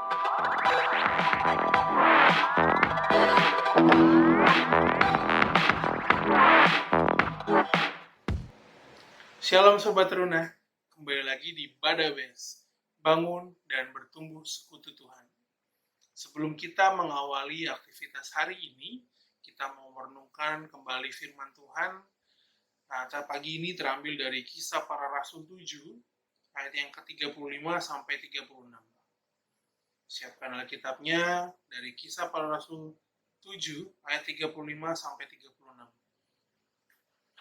Shalom Sobat Runa, kembali lagi di Badabes, bangun dan bertumbuh sekutu Tuhan. Sebelum kita mengawali aktivitas hari ini, kita mau merenungkan kembali firman Tuhan. Nah, pagi ini terambil dari Kisah Para Rasul 7, ayat yang ke-35 sampai 36. Siapkan Alkitabnya dari Kisah Para Rasul 7, ayat 35 sampai 36.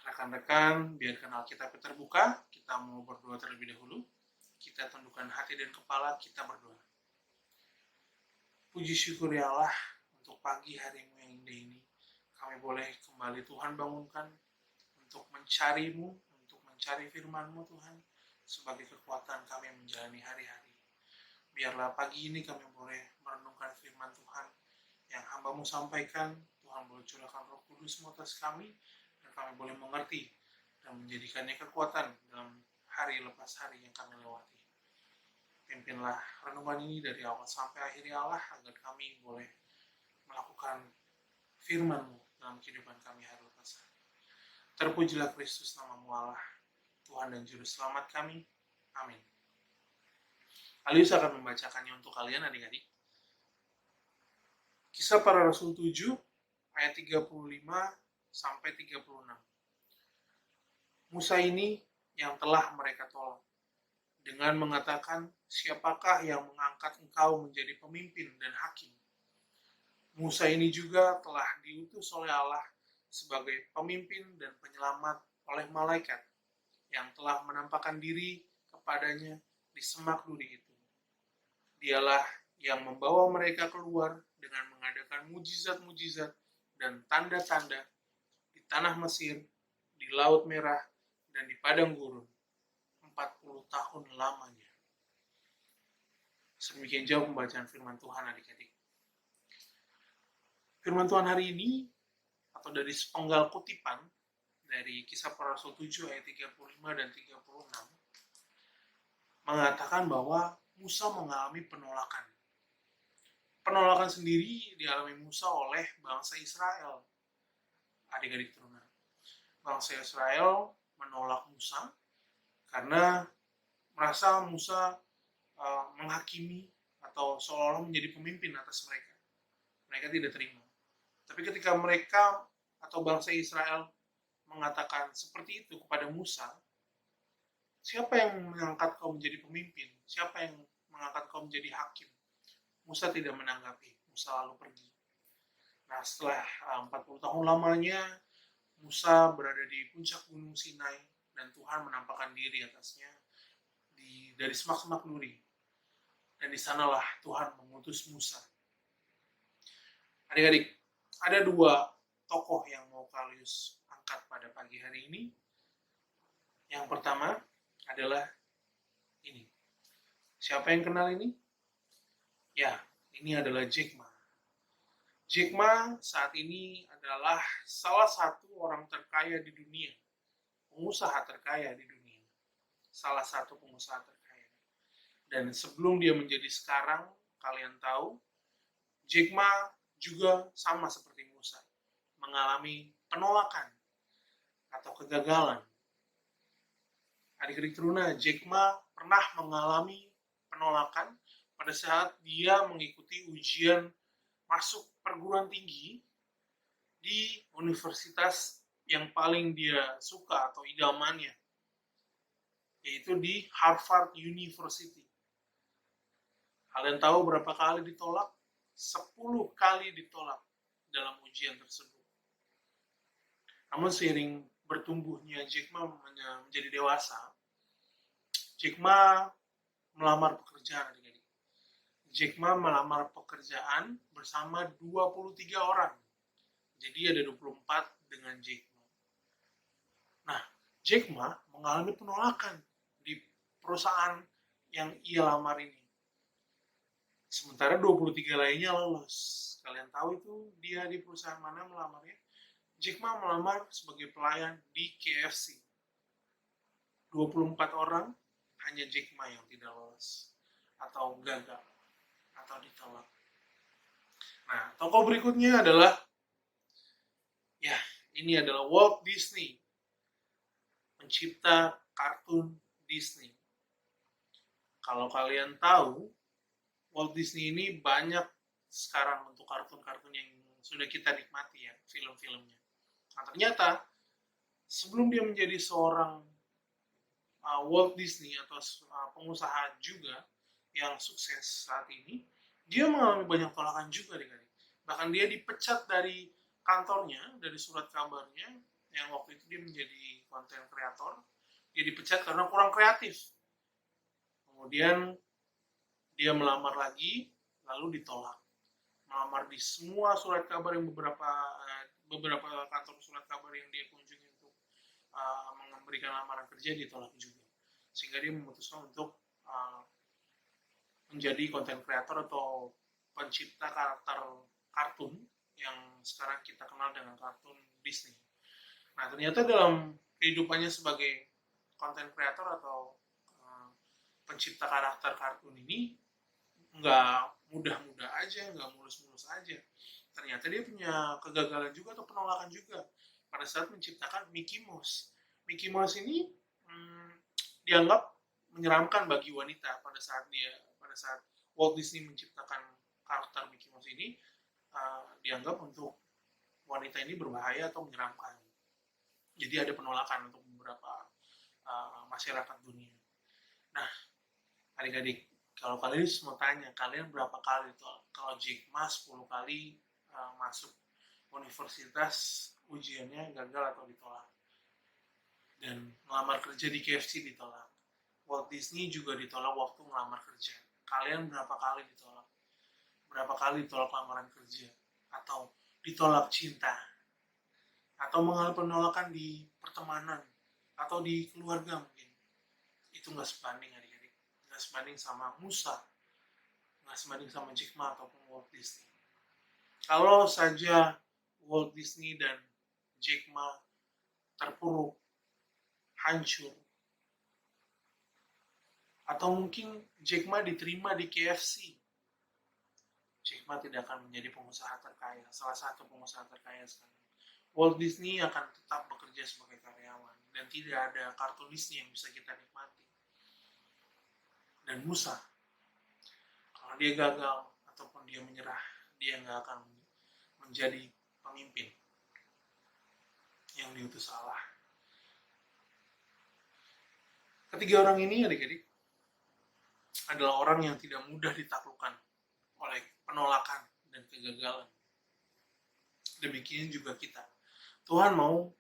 Rekan-rekan, biarkan Alkitab terbuka, kita mau berdoa terlebih dahulu. Kita tundukkan hati dan kepala, kita berdoa. Puji syukur ya Allah, untuk pagi harimu yang indah ini, kami boleh kembali Tuhan bangunkan untuk mencari-Mu, untuk mencari firman-Mu Tuhan, sebagai kekuatan kami menjalani hari-hari. Biarlah pagi ini kami boleh merenungkan firman Tuhan yang hamba-Mu sampaikan, Tuhan boleh curahkan Roh Kudus-Mu atas kami, kami boleh mengerti dan menjadikannya kekuatan dalam hari lepas hari yang kami lewati. Pimpinlah renungan ini dari awal sampai akhir ya Allah, agar kami boleh melakukan firman-Mu dalam kehidupan kami hari lepas hari. Terpujilah Kristus, nama-Mu Allah, Tuhan dan Juru Selamat kami. Amin. Alius akan membacakannya untuk kalian adik-adik. Kisah Para Rasul 7, ayat 35 sampai 36. Musa ini yang telah mereka tolak dengan mengatakan, siapakah yang mengangkat engkau menjadi pemimpin dan hakim? Musa ini juga telah diutus oleh Allah sebagai pemimpin dan penyelamat oleh malaikat yang telah menampakkan diri kepadanya di semak duri itu. Dialah yang membawa mereka keluar dengan mengadakan mujizat-mujizat dan tanda-tanda di tanah Mesir, di Laut Merah, dan di padang gurun 40 tahun lamanya. Sedemikian jauh pembacaan firman Tuhan adik-adik. Firman Tuhan hari ini, atau dari sepenggal kutipan dari Kisah Para Rasul 7 ayat 35 dan 36, mengatakan bahwa Musa mengalami penolakan. Penolakan sendiri dialami Musa oleh bangsa Israel. Adik-adik teruna, bangsa Israel menolak Musa karena merasa Musa menghakimi atau seolah-olah menjadi pemimpin atas mereka. Mereka tidak terima. Tapi ketika mereka atau bangsa Israel mengatakan seperti itu kepada Musa, siapa yang mengangkat kau menjadi pemimpin? Siapa yang mengangkat kau menjadi hakim? Musa tidak menanggapi. Musa lalu pergi. Nah, setelah 40 tahun lamanya, Musa berada di puncak gunung Sinai dan Tuhan menampakkan diri atasnya dari semak-semak duri. Dan di sanalah Tuhan mengutus Musa. Adik-adik, ada dua tokoh yang mau Kalius angkat pada pagi hari ini. Yang pertama adalah ini. Siapa yang kenal ini? Ya, ini adalah Jack Ma. Jack Ma saat ini adalah salah satu orang terkaya di dunia, pengusaha terkaya di dunia, salah satu pengusaha terkaya. Dan sebelum dia menjadi sekarang, kalian tahu, Jack Ma juga sama seperti Musa, mengalami penolakan atau kegagalan. Adik-adik teruna, Jack Ma pernah mengalami penolakan pada saat dia mengikuti ujian masuk perguruan tinggi di universitas yang paling dia suka atau idamannya, yaitu di Harvard University. Kalian tahu berapa kali ditolak? 10 kali ditolak dalam ujian tersebut. Namun seiring bertumbuhnya Jack Ma menjadi dewasa, Jack Ma melamar pekerjaan. Jack Ma melamar pekerjaan bersama 23 orang. Jadi ada 24 dengan Jack Ma. Nah, Jack Ma mengalami penolakan di perusahaan yang ia lamar ini. Sementara 23 lainnya lolos. Kalian tahu itu dia di perusahaan mana melamarnya? Jack Ma melamar sebagai pelayan di KFC. 24 orang, hanya Jack Ma yang tidak lolos atau gagal atau atau ditolak. Nah, tokoh berikutnya adalah, ya, ini adalah Walt Disney, pencipta kartun Disney. Kalau kalian tahu, Walt Disney ini banyak sekarang untuk kartun-kartun yang sudah kita nikmati ya, film-filmnya. Nah, ternyata sebelum dia menjadi seorang Walt Disney atau pengusaha juga yang sukses saat ini, dia mengalami banyak tolakan juga adik-adik. Bahkan dia dipecat dari kantornya, dari surat kabarnya, yang waktu itu dia menjadi konten kreator, dia dipecat karena kurang kreatif. Kemudian dia melamar lagi, lalu ditolak. Melamar di semua surat kabar yang beberapa kantor surat kabar yang dia kunjungi untuk memberikan lamaran kerja, ditolak juga. Sehingga dia memutuskan untuk menjadi konten kreator atau pencipta karakter kartun yang sekarang kita kenal dengan kartun Disney. Nah, ternyata dalam kehidupannya sebagai konten kreator atau pencipta karakter kartun ini nggak mudah-mudah aja, nggak mulus-mulus aja. Ternyata dia punya kegagalan juga atau penolakan juga pada saat menciptakan Mickey Mouse. Mickey Mouse ini dianggap menyeramkan bagi wanita pada saat Walt Disney menciptakan karakter Mickey Mouse ini, dianggap untuk wanita ini berbahaya atau menyeramkan. Jadi ada penolakan untuk beberapa masyarakat dunia. Nah, adik-adik, kalau kalian semua tanya, kalian berapa kali kalau Jack Ma 10 kali masuk universitas, ujiannya gagal atau ditolak. Dan melamar kerja di KFC ditolak. Walt Disney juga ditolak waktu melamar kerja. Kalian berapa kali ditolak? Berapa kali ditolak lamaran kerja? Atau ditolak cinta? Atau mengalami penolakan di pertemanan? Atau di keluarga mungkin? Itu nggak sebanding adik-adik. Nggak sebanding sama Musa. Nggak sebanding sama Jack Ma ataupun Walt Disney. Kalau saja Walt Disney dan Jack Ma terpuruk, hancur, atau mungkin Jack Ma diterima di KFC, Jack Ma tidak akan menjadi pengusaha terkaya, salah satu pengusaha terkaya sekarang. Walt Disney akan tetap bekerja sebagai karyawan, dan tidak ada kartun Disney yang bisa kita nikmati. Dan Musa, kalau dia gagal ataupun dia menyerah, dia nggak akan menjadi pemimpin yang diutus Allah. Ketiga orang ini adik-adik adalah orang yang tidak mudah ditaklukkan oleh penolakan dan kegagalan. Demikian juga kita. Tuhan mau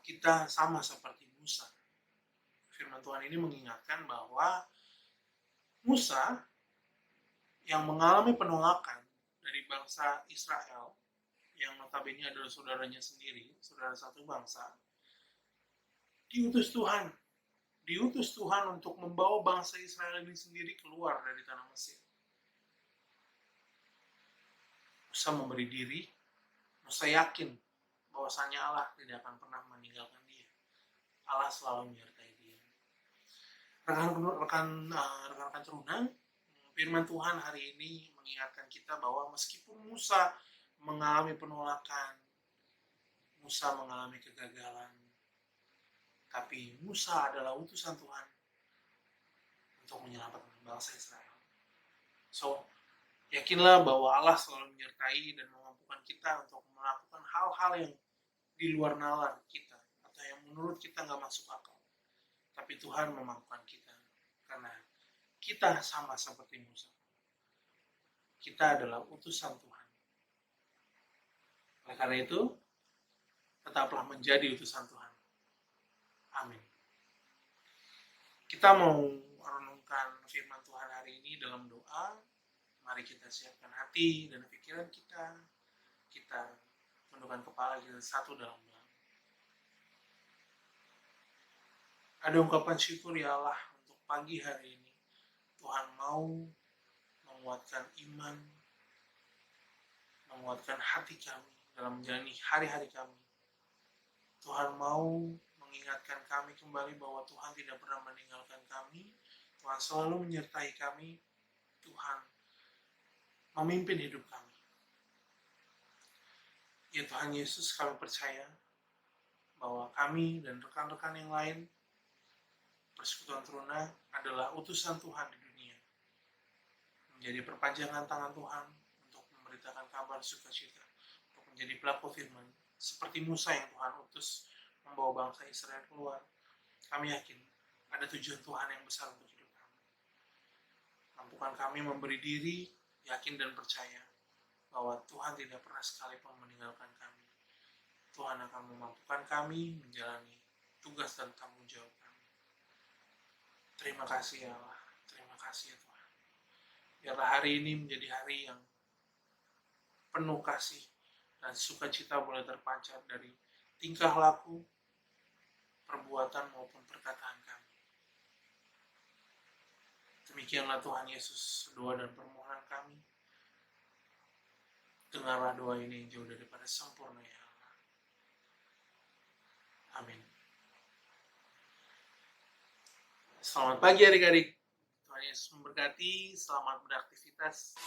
kita sama seperti Musa. Firman Tuhan ini mengingatkan bahwa Musa yang mengalami penolakan dari bangsa Israel, yang notabene adalah saudaranya sendiri, saudara satu bangsa, diutus Tuhan untuk membawa bangsa Israel ini sendiri keluar dari tanah Mesir. Musa memberi diri, Musa yakin bahwasanya Allah tidak akan pernah meninggalkan dia. Allah selalu menyertai dia. Rekan-rekan teruna, firman Tuhan hari ini mengingatkan kita bahwa meskipun Musa mengalami penolakan, Musa mengalami kegagalan, tapi Musa adalah utusan Tuhan untuk menyelamatkan bangsa Israel. So, yakinlah bahwa Allah selalu menyertai dan memampukan kita untuk melakukan hal-hal yang di luar nalar kita, atau yang menurut kita nggak masuk akal. Tapi Tuhan memampukan kita, karena kita sama seperti Musa. Kita adalah utusan Tuhan. Oleh karena itu, tetaplah menjadi utusan Tuhan. Amin. Kita mau renungkan firman Tuhan hari ini dalam doa. Mari kita siapkan hati dan pikiran kita. Kita tundukkan kepala kita satu dalam doa. Ada ungkapan syukur ya Allah untuk pagi hari ini. Tuhan mau menguatkan iman, menguatkan hati kami dalam menjalani hari-hari kami. Tuhan mau mengingatkan kami kembali bahwa Tuhan tidak pernah meninggalkan kami. Tuhan selalu menyertai kami. Tuhan memimpin hidup kami. Ya Tuhan Yesus, kami percaya bahwa kami dan rekan-rekan yang lain, Persekutuan Teruna adalah utusan Tuhan di dunia, menjadi perpanjangan tangan Tuhan untuk memberitakan kabar sukacita, untuk menjadi pelaku firman, seperti Musa yang Tuhan utus membawa bangsa Israel keluar. Kami yakin ada tujuan Tuhan yang besar untuk hidup kami. Mampukan kami memberi diri, yakin dan percaya bahwa Tuhan tidak pernah sekalipun meninggalkan kami. Tuhan akan memampukan kami menjalani tugas dan tanggung jawab kami. Terima kasih ya Allah, terima kasih ya Tuhan. Biarlah hari ini menjadi hari yang penuh kasih dan sukacita boleh terpancar dari tingkah laku, perbuatan maupun perkataan kami. Demikianlah Tuhan Yesus, doa dan permohonan kami. Dengarlah doa ini yang jauh daripada sempurna ya Allah. Amin. Selamat pagi adik-adik. Tuhan Yesus memberkati. Selamat beraktivitas.